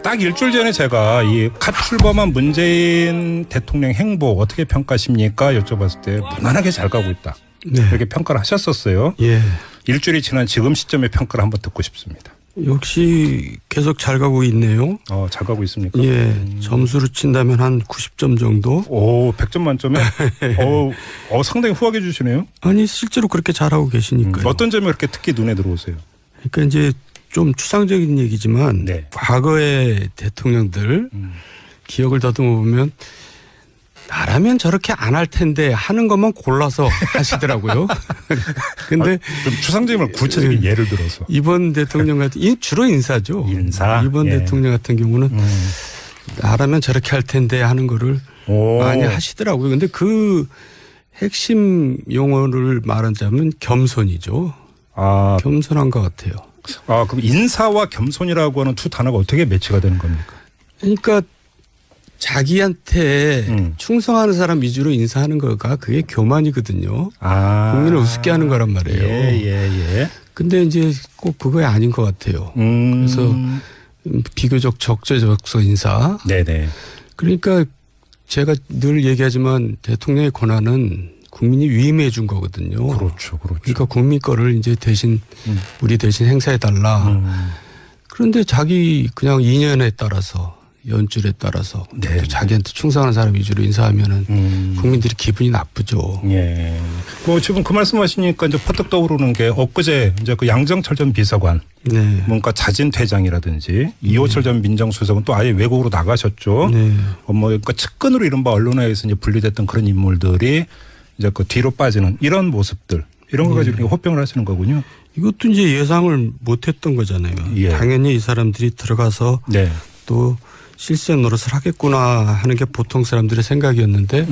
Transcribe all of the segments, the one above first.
딱 일주일 전에 제가 이 갓 출범한 문재인 대통령 행보 어떻게 평가하십니까? 여쭤봤을 때 무난하게 잘 가고 있다. 네. 이렇게 평가를 하셨었어요. 예. 일주일이 지난 지금 시점의 평가를 한번 듣고 싶습니다. 역시 계속 잘 가고 있네요. 잘 가고 있습니까? 예. 점수로 친다면 한 90점 정도. 오, 100점 만점에? 상당히 후하게 주시네요. 아니, 실제로 그렇게 잘하고 계시니까요. 어떤 점이 그렇게 특히 눈에 들어오세요? 그러니까 이제 좀 추상적인 얘기지만 네. 과거의 대통령들 기억을 더듬어 보면 나라면 저렇게 안 할 텐데 하는 것만 골라서 하시더라고요. 근데 좀 추상적인 구체적인 예를 들어서 이번 대통령 같은 주로 인사죠. 인사. 이번 대통령 같은 경우는 나라면 저렇게 할 텐데 하는 거를 많이 하시더라고요. 근데 그 핵심 용어를 말하자면 겸손이죠. 겸손한 것 같아요. 그럼 인사와 겸손이라고 하는 두 단어가 어떻게 매치가 되는 겁니까? 그러니까 자기한테 충성하는 사람 위주로 인사하는 거가 그게 교만이거든요. 국민을 우습게 하는 거란 말이에요. 예. 근데 이제 꼭 그거야 아닌 것 같아요. 그래서 비교적 적재적소 인사. 네네. 그러니까 제가 늘 얘기하지만 대통령의 권한은 국민이 위임해 준 거거든요. 그렇죠. 그러니까 국민 거를 이제 대신 우리 대신 행사해 달라. 그런데 자기 그냥 인연에 따라서 연줄에 따라서 또 자기한테 충성하는 사람 위주로 인사하면은 국민들이 기분이 나쁘죠. 예. 지금 그 말씀하시니까 이제 퍼뜩 떠오르는 게 엊그제 이제 그 양정철 전 비서관, 네. 뭔가 자진 퇴장이라든지 이호철 전 민정수석은 또 아예 외국으로 나가셨죠. 네. 그러니까 측근으로 이른바 언론에서 이제 분리됐던 그런 인물들이 이제 그 뒤로 빠지는 이런 모습들 이런 거 가지고 호평을 하시는 거군요. 이것도 이제 예상을 못했던 거잖아요. 예. 당연히 이 사람들이 들어가서 또 실세 노릇을 하겠구나 하는 게 보통 사람들의 생각이었는데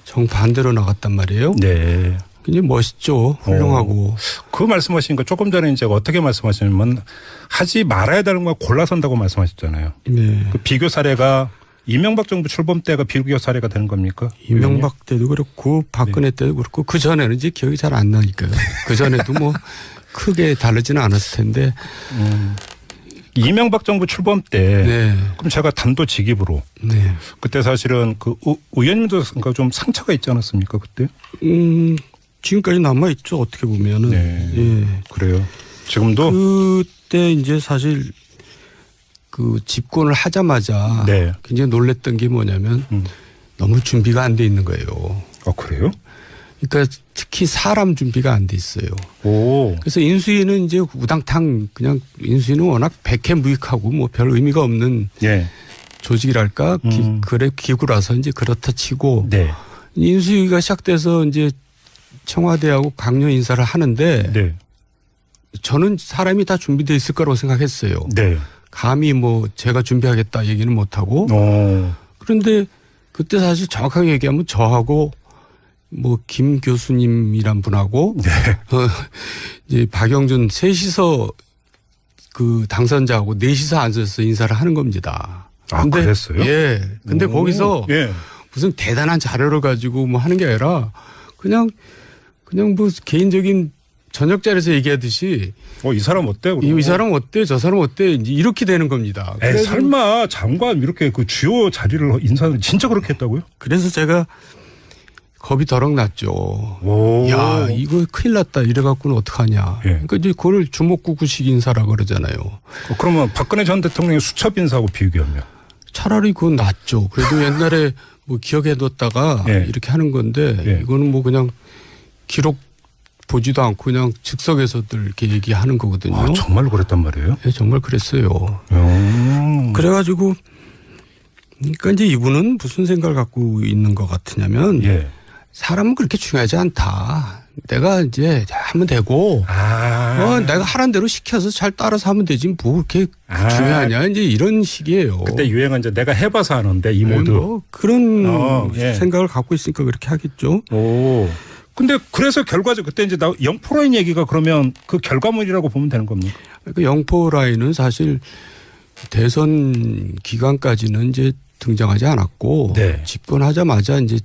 정반대로 나갔단 말이에요. 네. 굉장히 멋있죠. 훌륭하고. 그 말씀하신 거 조금 전에 이제 어떻게 말씀하시냐면 하지 말아야 되는 거 골라선다고 말씀하셨잖아요. 네. 그 비교 사례가 이명박 정부 출범 때가 비교 사례가 되는 겁니까? 이명박 때도 그렇고 박근혜 때도 그렇고 그 전에는 이제 기억이 잘 안 나니까요. 그 전에도 뭐 크게 다르지는 않았을 텐데. 이명박 정부 출범 때 그럼 제가 단도직입으로 그때 사실은 그 의원님도 좀 상처가 있지 않았습니까 그때? 지금까지 남아 있죠 어떻게 보면은. 예. 그래요. 지금도 그때 이제 사실 그 집권을 하자마자 굉장히 놀랬던 게 뭐냐면 너무 준비가 안 돼 있는 거예요. 그래요? 그러니까 특히 사람 준비가 안 돼 있어요. 그래서 인수위는 이제 우당탕 그냥 인수위는 워낙 백해무익하고 뭐 별 의미가 없는 조직이랄까 기구라서 이제 그렇다 치고 인수위가 시작돼서 이제 청와대하고 강요 인사를 하는데 저는 사람이 다 준비되어 있을 거라고 생각했어요. 감히 뭐 제가 준비하겠다 얘기는 못하고 그런데 그때 사실 정확하게 얘기하면 저하고 뭐 김 교수님이란 분하고 이제 박영준 셋이서 그 당선자하고 넷이서 앉아서 인사를 하는 겁니다. 근데 그랬어요? 예. 근데 거기서 무슨 대단한 자료를 가지고 뭐 하는 게 아니라 그냥 뭐 개인적인 저녁 자리에서 얘기하듯이 이 사람 어때? 이 사람 어때? 저 사람 어때? 이제 이렇게 되는 겁니다. 설마 장관 이렇게 그 주요 자리를 인사는 진짜 그렇게 했다고요? 그래서 제가 겁이 더럭 났죠. 야, 이거 큰일 났다. 이래갖고는 어떡하냐. 그러니까 이제 그걸 주먹구구식 인사라 그러잖아요. 그러면 박근혜 전 대통령의 수첩 인사하고 비교하면? 차라리 그건 낫죠. 그래도 옛날에 뭐 기억해뒀다가 이렇게 하는 건데 이거는 뭐 그냥 기록 보지도 않고 그냥 즉석에서들 이렇게 얘기하는 거거든요. 정말로 그랬단 말이에요? 네, 정말 그랬어요. 그래가지고 그러니까 이제 이분은 무슨 생각을 갖고 있는 것 같으냐면 사람은 그렇게 중요하지 않다. 내가 이제 하면 되고 내가 하라는 대로 시켜서 잘 따라서 하면 되지 뭐 그렇게 중요하냐 이제 이런 식이에요. 그때 유행은 이제 내가 해봐서 하는데 이 모드 뭐 그런 생각을 갖고 있으니까 그렇게 하겠죠. 근데 그래서 결과적 그때 이제 영포라인 얘기가 그러면 그 결과물이라고 보면 되는 겁니까? 그 영포라인은 사실 대선 기간까지는 이제 등장하지 않았고 집권하자마자 이제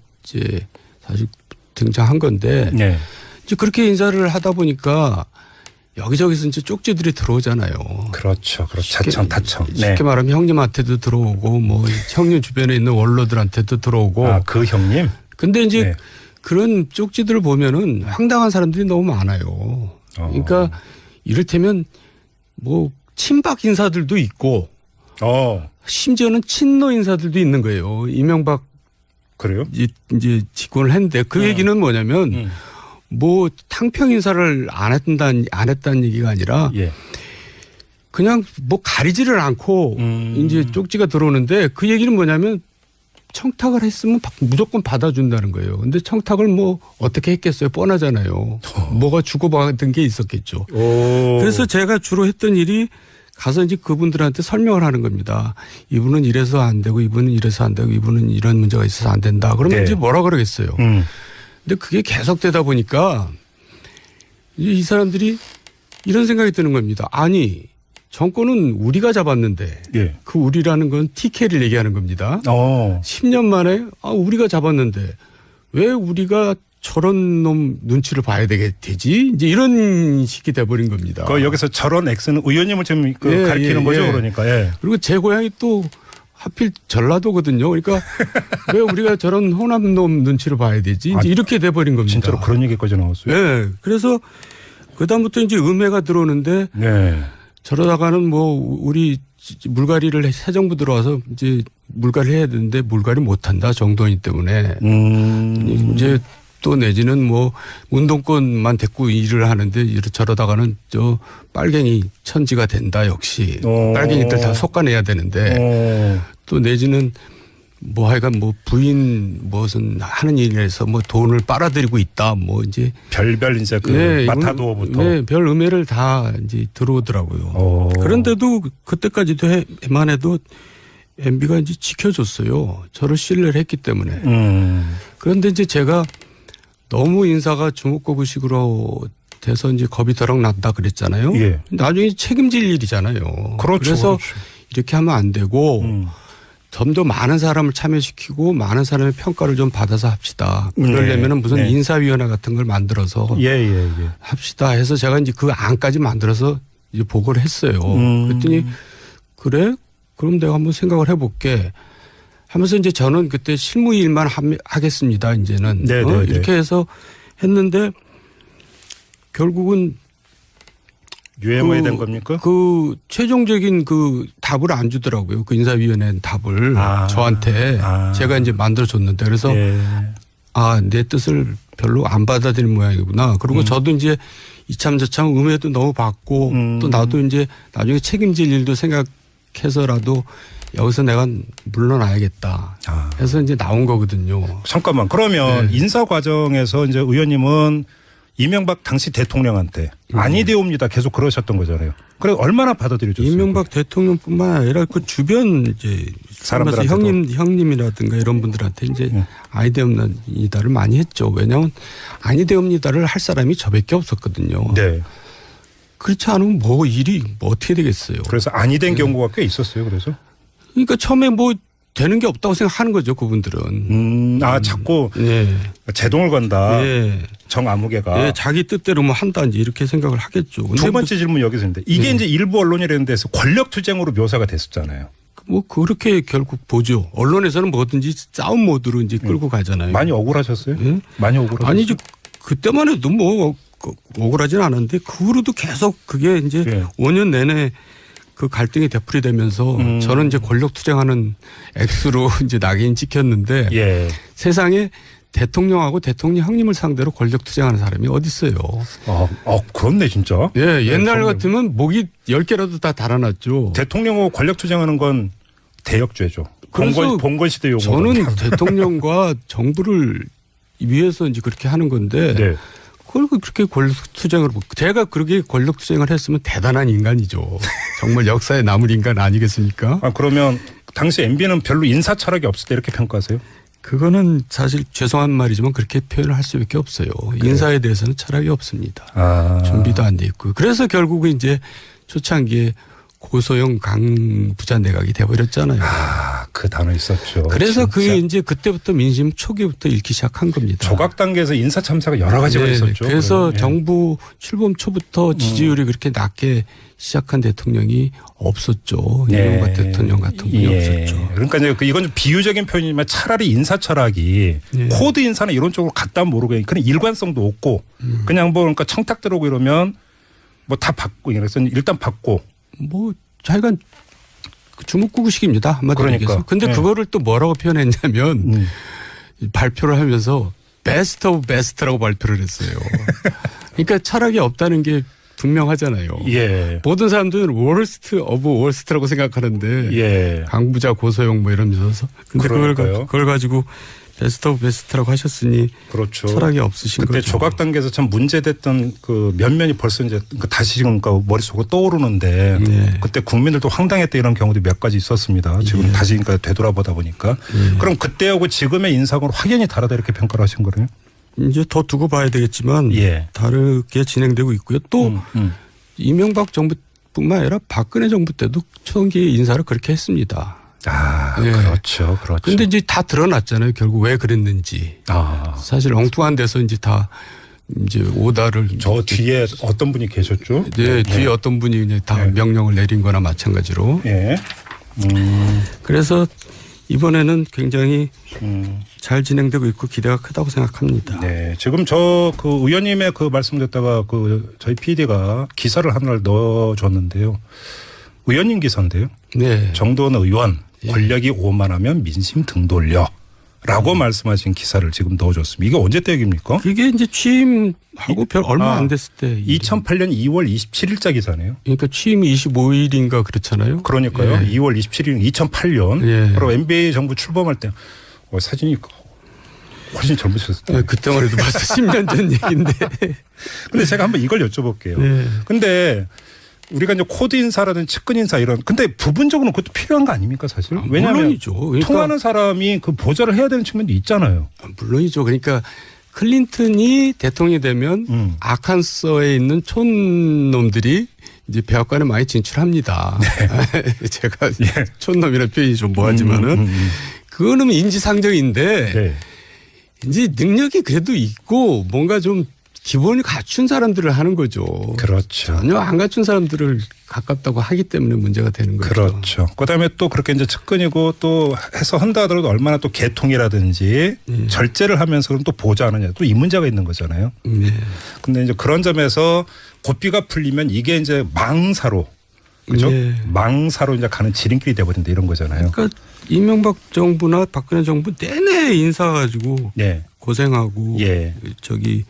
사실 등장한 건데 이제 그렇게 인사를 하다 보니까 여기저기서 이제 쪽지들이 들어오잖아요. 그렇죠. 자청, 타청. 쉽게 말하면 형님한테도 들어오고 뭐 형님 주변에 있는 원로들한테도 들어오고. 아, 그 형님? 근데 이제 그런 쪽지들을 보면은 황당한 사람들이 너무 많아요. 그러니까 이를테면 뭐 친박 인사들도 있고 심지어는 친노 인사들도 있는 거예요. 이명박 그래요? 이제 집권을 했는데 그 얘기는 뭐냐면 뭐 탕평 인사를 안 했다는 얘기가 아니라 그냥 뭐 가리지를 않고 이제 쪽지가 들어오는데 그 얘기는 뭐냐면 청탁을 했으면 무조건 받아준다는 거예요. 근데 청탁을 뭐 어떻게 했겠어요? 뻔하잖아요. 뭐가 주고받은 게 있었겠죠. 그래서 제가 주로 했던 일이 가서 이제 그분들한테 설명을 하는 겁니다. 이분은 이래서 안 되고 이분은 이래서 안 되고 이분은 이런 문제가 있어서 안 된다. 그러면 이제 뭐라 그러겠어요. 근데 그게 계속되다 보니까 이 사람들이 이런 생각이 드는 겁니다. 아니 정권은 우리가 잡았는데 그 우리라는 건 TK를 얘기하는 겁니다. 10년 만에 우리가 잡았는데 왜 우리가 저런 놈 눈치를 봐야 되지? 이제 이런 식이 돼버린 겁니다. 여기서 저런 X는 의원님을 지금 가리키는 거죠, 그러니까. 그리고 제 고향이 또 하필 전라도거든요. 그러니까 왜 우리가 저런 호남 놈 눈치를 봐야 되지? 이제 이렇게 돼버린 겁니다. 진짜로 그런 얘기까지 나왔어요? 네. 그래서 그다음부터 이제 음해가 들어오는데 저러다가는 뭐 우리 물갈이를 새 정부 들어와서 이제 물갈이 해야 되는데 물갈이 못한다 정도이기 때문에 이제 또 내지는 뭐 운동권만 데리고 일을 하는데 저러다가는 저 빨갱이 천지가 된다 역시 빨갱이들 다 속아내야 되는데 또 내지는 뭐 하여간 뭐 부인 무슨 하는 일에서 뭐 돈을 빨아들이고 있다 뭐 이제 별별 이제 마타도어부터 별 음해를 다 이제 들어오더라고요. 그런데도 그때까지도 해만 해도 MB가 이제 지켜줬어요. 저를 신뢰를 했기 때문에. 그런데 이제 제가 너무 인사가 주목거구식으로 돼서 이제 겁이 더럭 난다 그랬잖아요. 나중에 책임질 일이잖아요. 그래서 이렇게 하면 안 되고 좀 더 많은 사람을 참여시키고 많은 사람의 평가를 좀 받아서 합시다. 그러려면 무슨 인사위원회 같은 걸 만들어서 합시다 해서 제가 이제 그 안까지 만들어서 이제 보고를 했어요. 그랬더니 그래? 그럼 내가 한번 생각을 해볼게. 하면서 이제 저는 그때 실무 일만 하겠습니다. 이제는 이렇게 해서 했는데 결국은 유해무에 된 겁니까? 그 최종적인 그 답을 안 주더라고요. 그 인사위원회 답을 저한테 제가 이제 만들어줬는데 그래서 내 뜻을 별로 안 받아들인 모양이구나. 그리고 저도 이제 이참 저참 음해도 너무 받고 또 나도 이제 나중에 책임질 일도 생각해서라도 여기서 내가 물러나야겠다. 해서 이제 나온 거거든요. 잠깐만. 그러면 인사 과정에서 이제 의원님은 이명박 당시 대통령한테 아니되옵니다. 계속 그러셨던 거잖아요. 그래 얼마나 받아들여줬어요? 이명박 대통령뿐만 아니라 그 주변 이제 사람들한테 형님이라든가 이런 분들한테 이제 아니되옵니다를 많이 했죠. 왜냐하면 아니되옵니다를 할 사람이 저밖에 없었거든요. 그렇지 않으면 뭐 일이 뭐 어떻게 되겠어요. 그래서 아니된 경우가 꽤 있었어요. 그래서. 그러니까 처음에 뭐 되는 게 없다고 생각하는 거죠. 그분들은. 자꾸 제동을 건다. 정아무개가. 자기 뜻대로 뭐 한다 이제 이렇게 생각을 하겠죠. 두 번째 질문 여기서 있는데 이게 이제 일부 언론이라는 데서 권력투쟁으로 묘사가 됐었잖아요. 뭐 그렇게 결국 보죠. 언론에서는 뭐든지 싸움 모드로 이제 끌고 가잖아요. 많이 억울하셨어요? 많이 억울하셨어요? 아니죠. 그때만 해도 뭐 억울하진 않은데 그 후로도 계속 그게 이제 5년 내내 그 갈등이 되풀이되면서 저는 이제 권력 투쟁하는 X로 이제 낙인 찍혔는데 세상에 대통령하고 대통령 형님을 상대로 권력 투쟁하는 사람이 어디 있어요? 그렇네 진짜. 옛날 같으면 목이 10개라도 다 달아났죠. 대통령하고 권력 투쟁하는 건 대역죄죠. 봉건 시대 용어. 저는 대통령과 정부를 위해서 이제 그렇게 하는 건데 그리고 그렇게 권력 투쟁을 제가 그렇게 권력 투쟁을 했으면 대단한 인간이죠. 정말 역사에 남을 인간 아니겠습니까? 그러면 당시 MB는 별로 인사 철학이 없을 때 이렇게 평가하세요? 그거는 사실 죄송한 말이지만 그렇게 표현을 할 수밖에 없어요. 인사에 대해서는 철학이 없습니다. 준비도 안 돼 있고. 그래서 결국은 이제 초창기에 고소영 강 부자 내각이 돼버렸잖아요. 그 단어 있었죠. 그래서 그게 이제 그때부터 민심 초기부터 잃기 시작한 겁니다. 조각 단계에서 인사 참사가 여러 가지가 있었죠. 그래서 정부 출범 초부터 지지율이 그렇게 낮게 시작한 대통령이 없었죠. 이명박 대통령 같은 분이 없었죠. 그러니까 이제 이건 좀 비유적인 표현이지만 차라리 인사 철학이 코드 인사나 이런 쪽으로 갔다 모르게 그런 일관성도 없고 그냥 뭐 그러니까 청탁 들어오고 이러면 뭐 다 받고 그래서 일단 받고 뭐 자기가 주먹구구식입니다. 한마디로 얘기해서. 근데 그거를 또 뭐라고 표현했냐면 발표를 하면서 베스트 오브 베스트라고 발표를 했어요. 그러니까 철학이 없다는 게 분명하잖아요. 모든 사람들은 월스트 오브 월스트라고 생각하는데 강부자 고소영 뭐 이러면서 근데 그걸 가지고 베스트 오브 베스트라고 하셨으니 그렇죠. 철학이 없으신 그때 거죠. 조각 단계에서 참 문제됐던 그 면면이 벌써 이제 다시 지금 머릿속으로 떠오르는데 그때 국민들도 황당했던 이런 경우도 몇 가지 있었습니다. 지금 다시 그러니까 되돌아보다 보니까. 그럼 그때하고 지금의 인사하고는 확연히 다르다 이렇게 평가를 하신 거네요. 이제 더 두고 봐야 되겠지만 다르게 진행되고 있고요. 또 이명박 정부뿐만 아니라 박근혜 정부 때도 초기 인사를 그렇게 했습니다. 그렇죠. 그런데 이제 다 드러났잖아요. 결국 왜 그랬는지. 사실 엉뚱한 데서 이제 다 이제 오다를. 저 뒤에 어떤 분이 계셨죠? 뒤에 어떤 분이 이제 다 명령을 내린 거나 마찬가지로. 그래서 이번에는 굉장히 잘 진행되고 있고 기대가 크다고 생각합니다. 지금 저 그 의원님의 그 말씀 듣다가 그 저희 PD가 기사를 하나를 넣어줬는데요. 의원님 기사인데요. 정도원 의원 권력이 오만하면 민심 등 돌려. 라고 말씀하신 기사를 지금 넣어줬습니다. 이게 언제 때 얘기입니까? 이게 이제 취임하고 얼마 안 됐을 때. 2008년 2월 27일자 기사네요. 그러니까 취임이 25일인가 그렇잖아요. 그러니까요. 2월 27일 2008년. 바로 MBA 정부 출범할 때. 사진이 훨씬 젊으셨어요. 그때만 해도 벌써 10년 전 얘기인데. 근데 제가 한번 이걸 여쭤볼게요. 근데 우리가 이제 코드 인사라든지 측근 인사 이런 근데 부분적으로는 그것도 필요한 거 아닙니까 사실? 왜냐하면 물론이죠. 그러니까 통하는 사람이 그 보좌를 해야 되는 측면도 있잖아요. 물론이죠. 그러니까 클린턴이 대통령이 되면 아칸소에 있는 촌놈들이 이제 백악관에 많이 진출합니다. 제가 촌놈이라는 표현이 좀 뭐하지만은 그거는 인지상정인데 이제 능력이 그래도 있고 뭔가 좀 기본을 갖춘 사람들을 하는 거죠. 그렇죠. 전혀 안 갖춘 사람들을 가깝다고 하기 때문에 문제가 되는 거죠. 그렇죠. 그다음에 또 그렇게 이제 측근이고 또 해서 한다 하더라도 얼마나 또 개통이라든지 절제를 하면서 그럼 또 보좌하느냐 또 이 문제가 있는 거잖아요. 근데 이제 그런 점에서 고삐가 풀리면 이게 이제 망사로 그죠? 망사로 이제 가는 지름길이 돼버린다 이런 거잖아요. 그러니까 이명박 정부나 박근혜 정부 내내 인사 가지고 고생하고 저기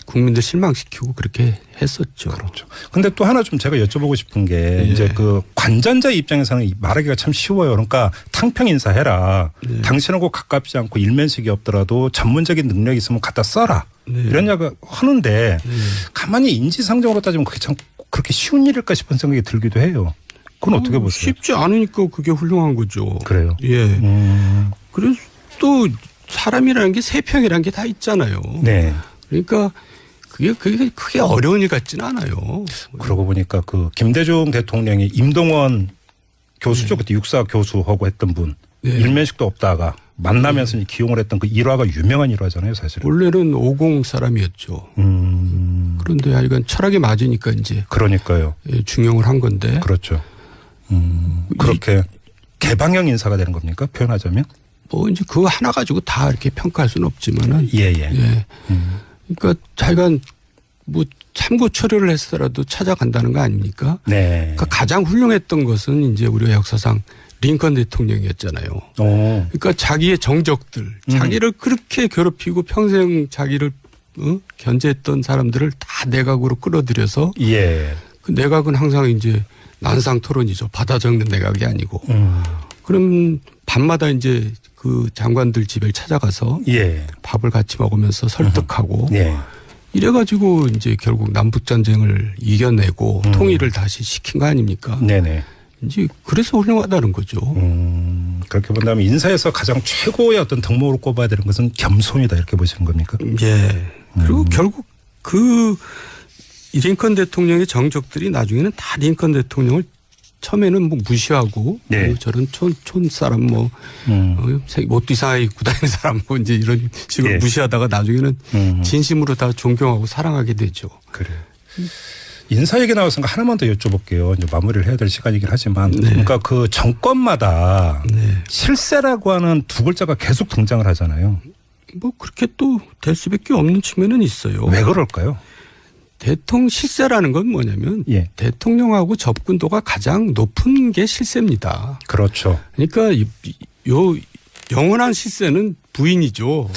국민들 실망시키고 그렇게 했었죠. 그렇죠. 근데 또 하나 좀 제가 여쭤보고 싶은 게 이제 그 관전자 입장에서는 말하기가 참 쉬워요. 그러니까 탕평 인사해라. 당신하고 가깝지 않고 일면식이 없더라도 전문적인 능력이 있으면 갖다 써라. 이런 이야기 하는데 가만히 인지상정으로 따지면 그게 참 그렇게 쉬운 일일까 싶은 생각이 들기도 해요. 그건 어떻게 보세요? 쉽지 않으니까 그게 훌륭한 거죠. 그래요. 그래서 또 사람이라는 게 세평이라는 게 다 있잖아요. 그러니까 그게 크게 어려운 일 같지는 않아요. 그러고 보니까 그 김대중 대통령이 임동원 교수죠. 그때 육사 교수하고 했던 분. 일면식도 없다가 만나면서 기용을 했던 그 일화가 유명한 일화잖아요. 사실은. 원래는 50 사람이었죠. 그런데 하여간 철학이 맞으니까 이제. 그러니까요. 중용을 한 건데. 그렇죠. 그렇게 개방형 인사가 되는 겁니까? 표현하자면? 뭐 이제 그거 하나 가지고 다 이렇게 평가할 수는 없지만은. 그러니까 자기가 뭐 참고 처리를 했더라도 찾아간다는 거 아닙니까? 그러니까 가장 훌륭했던 것은 이제 우리가 역사상 링컨 대통령이었잖아요. 그러니까 자기의 정적들, 자기를 그렇게 괴롭히고 평생 자기를 견제했던 사람들을 다 내각으로 끌어들여서 그 내각은 항상 이제 난상 토론이죠. 받아 적는 내각이 아니고. 그럼 밤마다 이제 그 장관들 집에 찾아가서 밥을 같이 먹으면서 설득하고 이래가지고 이제 결국 남북전쟁을 이겨내고 통일을 다시 시킨 거 아닙니까? 이제 그래서 훌륭하다는 거죠. 그렇게 본다면 인사에서 가장 최고의 어떤 덕목으로 꼽아야 되는 것은 겸손이다 이렇게 보시는 겁니까? 그리고 결국 그 링컨 대통령의 정적들이 나중에는 다 링컨 대통령을 처음에는 뭐 무시하고 네. 저런 촌 사람 뭐 옷도 이상하게 입고 다니는 사람 뭐 이제 이런 식으로 네. 무시하다가 나중에는 진심으로 다 존경하고 사랑하게 되죠. 그래. 인사 얘기 나왔으니까 하나만 더 여쭤볼게요. 이제 마무리를 해야 될 시간이긴 하지만, 네. 그러니까 그 정권마다 네. 실세라고 하는 두 글자가 계속 등장을 하잖아요. 뭐 그렇게 또 될 수밖에 없는 측면은 있어요. 왜 그럴까요? 대통령 실세라는 건 뭐냐면 예. 대통령하고 접근도가 가장 높은 게 실세입니다. 그렇죠. 그러니까 요 영원한 실세는 부인이죠.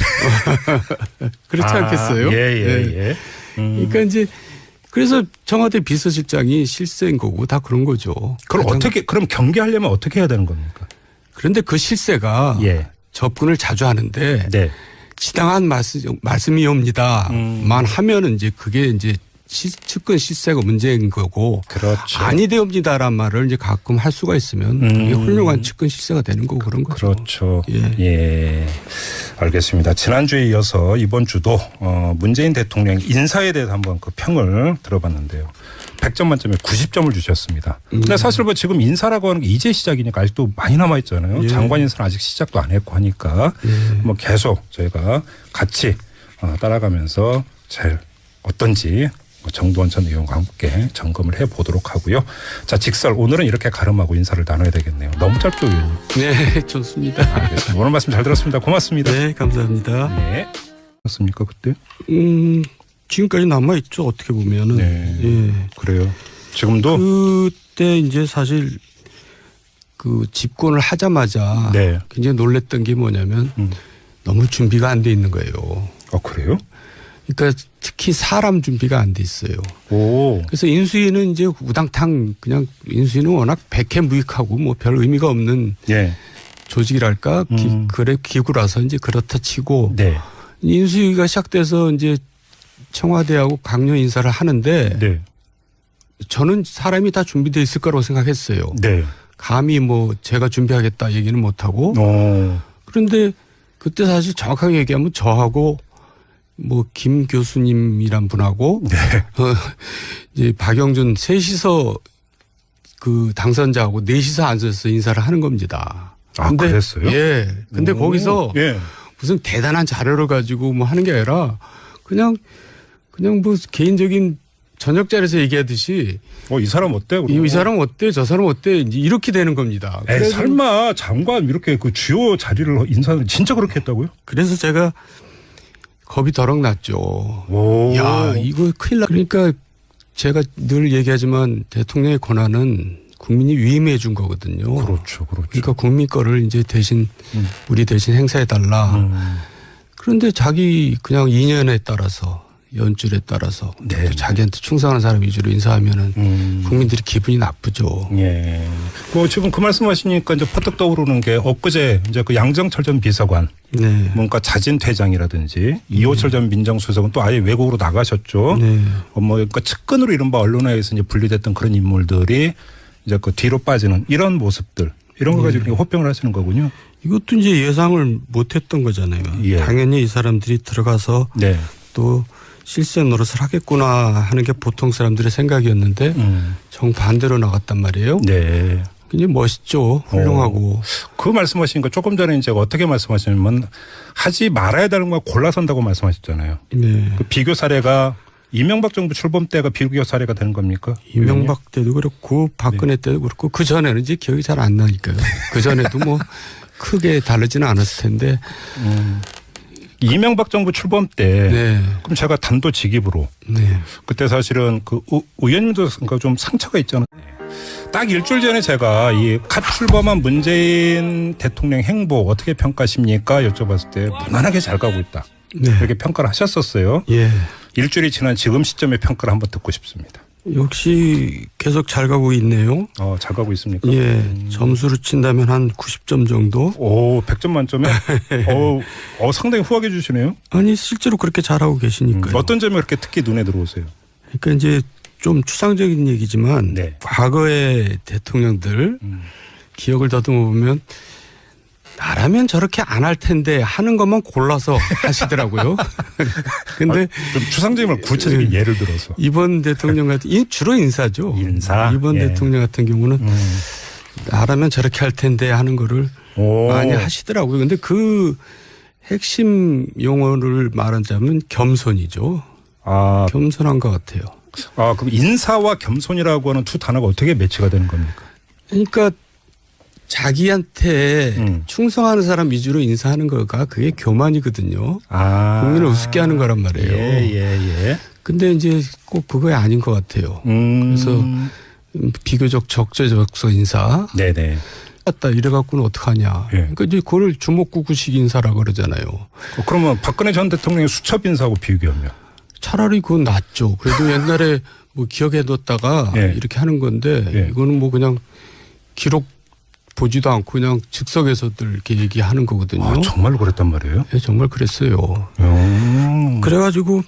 그렇지 않겠어요? 예. 그러니까 이제 그래서 청와대 비서실장이 실세인 거고 다 그런 거죠. 그럼 그럼 경계하려면 어떻게 해야 되는 겁니까? 그런데 그 실세가 예. 접근을 자주 하는데 네. 지당한 말씀이옵니다만 하면은 이제 그게 이제 측근 실세가 문제인 거고 그렇죠. 아니되옵니다란 말을 이제 가끔 할 수가 있으면 그게 훌륭한 측근 실세가 되는 거고 그런 거죠. 그렇죠. 예. 알겠습니다. 지난주에 이어서 이번 주도 문재인 대통령 인사에 대해서 한번 그 평을 들어봤는데요. 100점 만점에 90점을 주셨습니다. 근데 사실 뭐 지금 인사라고 하는 게 이제 시작이니까 아직도 많이 남아있잖아요. 예. 장관 인사는 아직 시작도 안 했고 하니까 뭐 계속 저희가 같이 따라가면서 잘 어떤지 정두원 전 의원과 함께 점검을 해보도록 하고요. 자, 직설 오늘은 이렇게 가름하고 인사를 나눠야 되겠네요. 너무 짧죠, 의원님? 네, 좋습니다. 알겠습니다. 오늘 말씀 잘 들었습니다. 고맙습니다. 네, 감사합니다. 네. 맞습니까 그때? 지금까지 남아있죠, 어떻게 보면은. 네. 예. 그래요. 지금도? 그때 이제 사실 그 집권을 하자마자 네. 굉장히 놀랬던 게 뭐냐면 너무 준비가 안 돼 있는 거예요. 그래요? 그러니까 특히 사람 준비가 안 돼 있어요. 오. 그래서 인수위는 이제 우당탕 그냥 인수위는 워낙 백해무익하고 뭐 별 의미가 없는 예. 조직이랄까 기구라서 이제 그렇다 치고 네. 인수위가 시작돼서 이제 청와대하고 강요 인사를 하는데 네. 저는 사람이 다 준비되어 있을 거라고 생각했어요. 네. 감히 뭐 제가 준비하겠다 얘기는 못하고 그런데 그때 사실 정확하게 얘기하면 저하고 뭐 김 교수님이란 분하고 네. 이제 박영준 셋이서 그 당선자하고 넷이서 앉아서 인사를 하는 겁니다. 근데 그랬어요? 예. 근데 거기서 예. 무슨 대단한 자료를 가지고 뭐 하는 게 아니라 그냥 뭐 개인적인 저녁 자리에서 얘기하듯이 이 사람 어때? 이 사람 어때? 저 사람 어때? 이제 이렇게 되는 겁니다. 설마 장관 이렇게 그 주요 자리를 인사를 진짜 그렇게 했다고요? 그래서 제가 겁이 더럭 났죠. 야, 이거 큰일 나. 그러니까 제가 늘 얘기하지만 대통령의 권한은 국민이 위임해 준 거거든요. 그렇죠. 그러니까 국민 거를 이제 대신 우리 대신 행사해 달라. 그런데 자기 그냥 인연에 따라서 연줄에 따라서 네. 자기한테 충성하는 사람 위주로 인사하면은 국민들이 기분이 나쁘죠. 예. 지금 그 말씀하시니까 이제 퍼뜩 떠오르는 게 엊그제 이제 그 양정철 전 비서관 네. 뭔가 자진 퇴장이라든지 이호철 전 민정수석은 또 아예 외국으로 나가셨죠. 네. 그러니까 측근으로 이른바 언론에서 이제 분리됐던 그런 인물들이 이제 그 뒤로 빠지는 이런 모습들 이런 거 가지고 호평을 하시는 거군요. 이것도 이제 예상을 못했던 거잖아요. 예. 당연히 이 사람들이 들어가서 네. 또 실세 노릇을 하겠구나 하는 게 보통 사람들의 생각이었는데 정반대로 나갔단 말이에요. 네. 굉장히 멋있죠. 훌륭하고. 그 말씀하시니까 조금 전에 이제 어떻게 말씀하시냐면 하지 말아야 되는 걸 골라선다고 말씀하셨잖아요. 네. 그 비교 사례가 이명박 정부 출범 때가 비교 사례가 되는 겁니까? 이명박 때도 그렇고 박근혜 때도 그렇고 그 전에는 이제 기억이 잘 안 나니까요. 그 전에도 뭐 크게 다르지는 않았을 텐데. 이명박 정부 출범 때 그럼 제가 단도직입으로 그때 사실은 그 의원님도 좀 상처가 있잖아요. 딱 일주일 전에 제가 이 갓 출범한 문재인 대통령 행보 어떻게 평가하십니까? 여쭤봤을 때 무난하게 잘 가고 있다. 이렇게 평가를 하셨었어요. 예. 일주일이 지난 지금 시점의 평가를 한번 듣고 싶습니다. 역시 계속 잘 가고 있네요. 잘 가고 있습니까? 예. 점수로 친다면 한 90점 정도. 100점 만점에? 상당히 후하게 주시네요. 아니, 실제로 그렇게 잘하고 계시니까요. 어떤 점이 그렇게 특히 눈에 들어오세요? 그러니까 이제 좀 추상적인 얘기지만 과거의 대통령들 기억을 더듬어 보면 나라면 저렇게 안 할 텐데 하는 것만 골라서 하시더라고요. 근데 좀 추상적인 구체적인 예를 들어서 이번 대통령 같은 주로 인사죠. 인사. 이번 예. 대통령 같은 경우는 나라면 저렇게 할 텐데 하는 거를 많이 하시더라고요. 근데 그 핵심 용어를 말하자면 겸손이죠. 겸손한 것 같아요. 그럼 인사와 겸손이라고 하는 두 단어가 어떻게 매치가 되는 겁니까? 그러니까 자기한테 충성하는 사람 위주로 인사하는 거가 그게 교만이거든요. 국민을 우습게 하는 거란 말이에요. 예. 근데 이제 꼭 그거에 아닌 것 같아요. 그래서 비교적 적재적소 인사. 네네. 맞다 이래갖고는 어떡하냐. 예. 그러니까 이제 그걸 주먹구구식 인사라고 그러잖아요. 그러면 박근혜 전 대통령의 수첩 인사하고 비교하면? 차라리 그건 낫죠. 그래도 옛날에 뭐 기억해뒀다가 예. 이렇게 하는 건데 예. 이거는 뭐 그냥 기록 보지도 않고 그냥 즉석에서들 이렇게 얘기하는 거거든요. 정말로 그랬단 말이에요? 네, 정말 그랬어요. 그래가지고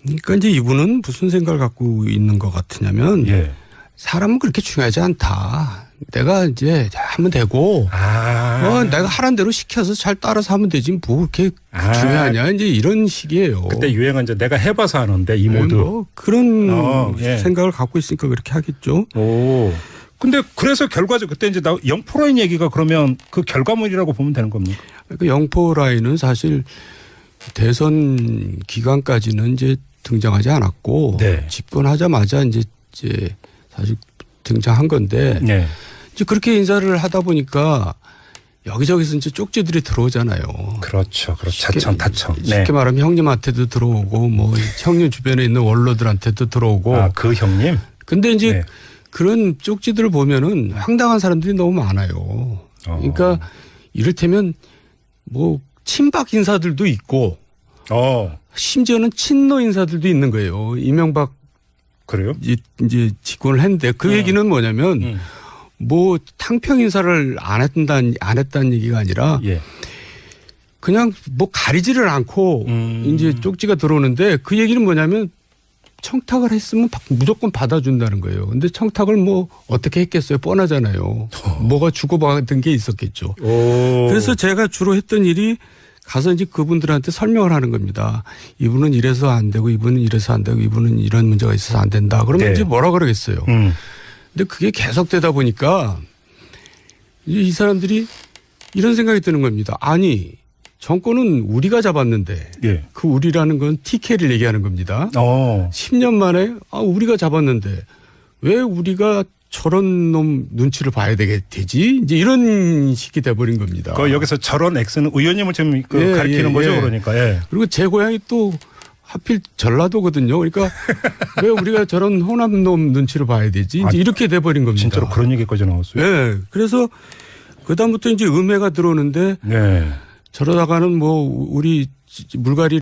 그러니까 이제 이분은 무슨 생각을 갖고 있는 것 같으냐면 사람은 그렇게 중요하지 않다. 내가 이제 하면 되고 내가 하라는 대로 시켜서 잘 따라서 하면 되지 뭐 그렇게 중요하냐 이제 이런 식이에요. 그때 유행은 이제 내가 해봐서 하는데 이 모두 뭐 그런 생각을 갖고 있으니까 그렇게 하겠죠. 근데 그래서 결과적 그때 이제 영포라인 얘기가 그러면 그 결과물이라고 보면 되는 겁니까? 그 영포라인은 사실 대선 기간까지는 이제 등장하지 않았고 집권하자마자 이제 사실 등장한 건데 이제 그렇게 인사를 하다 보니까 여기저기서 이제 쪽지들이 들어오잖아요. 그렇죠. 타청. 쉽게 말하면 형님한테도 들어오고 뭐 형님 주변에 있는 원로들한테도 들어오고. 그 형님? 근데 이제 그런 쪽지들을 보면은 황당한 사람들이 너무 많아요. 그러니까 이를테면 뭐 친박 인사들도 있고 심지어는 친노 인사들도 있는 거예요. 이명박 그래요? 이제 집권을 했는데 그 얘기는 뭐냐면 뭐 탕평 인사를 안 했다는 얘기가 아니라 그냥 뭐 가리지를 않고 이제 쪽지가 들어오는데 그 얘기는 뭐냐면 청탁을 했으면 무조건 받아준다는 거예요. 근데 청탁을 뭐 어떻게 했겠어요? 뻔하잖아요. 뭐가 주고받은 게 있었겠죠. 그래서 제가 주로 했던 일이 가서 이제 그분들한테 설명을 하는 겁니다. 이분은 이래서 안 되고 이분은 이래서 안 되고 이분은 이런 문제가 있어서 안 된다. 그러면 이제 뭐라 그러겠어요. 근데 그게 계속되다 보니까 이 사람들이 이런 생각이 드는 겁니다. 아니 정권은 우리가 잡았는데 그 우리라는 건 TK를 얘기하는 겁니다. 10년 만에 우리가 잡았는데 왜 우리가 저런 놈 눈치를 봐야 되지? 이제 이런 식이 돼버린 겁니다. 여기서 저런 X는 의원님을 지금 가리키는 거죠, 그러니까. 그리고 제 고향이 또 하필 전라도거든요. 그러니까 왜 우리가 저런 호남 놈 눈치를 봐야 되지? 이제 이렇게 돼버린 겁니다. 진짜로 그런 얘기까지 나왔어요. 네. 그래서 그다음부터 이제 음해가 들어오는데 저러다가는 뭐 우리 물갈이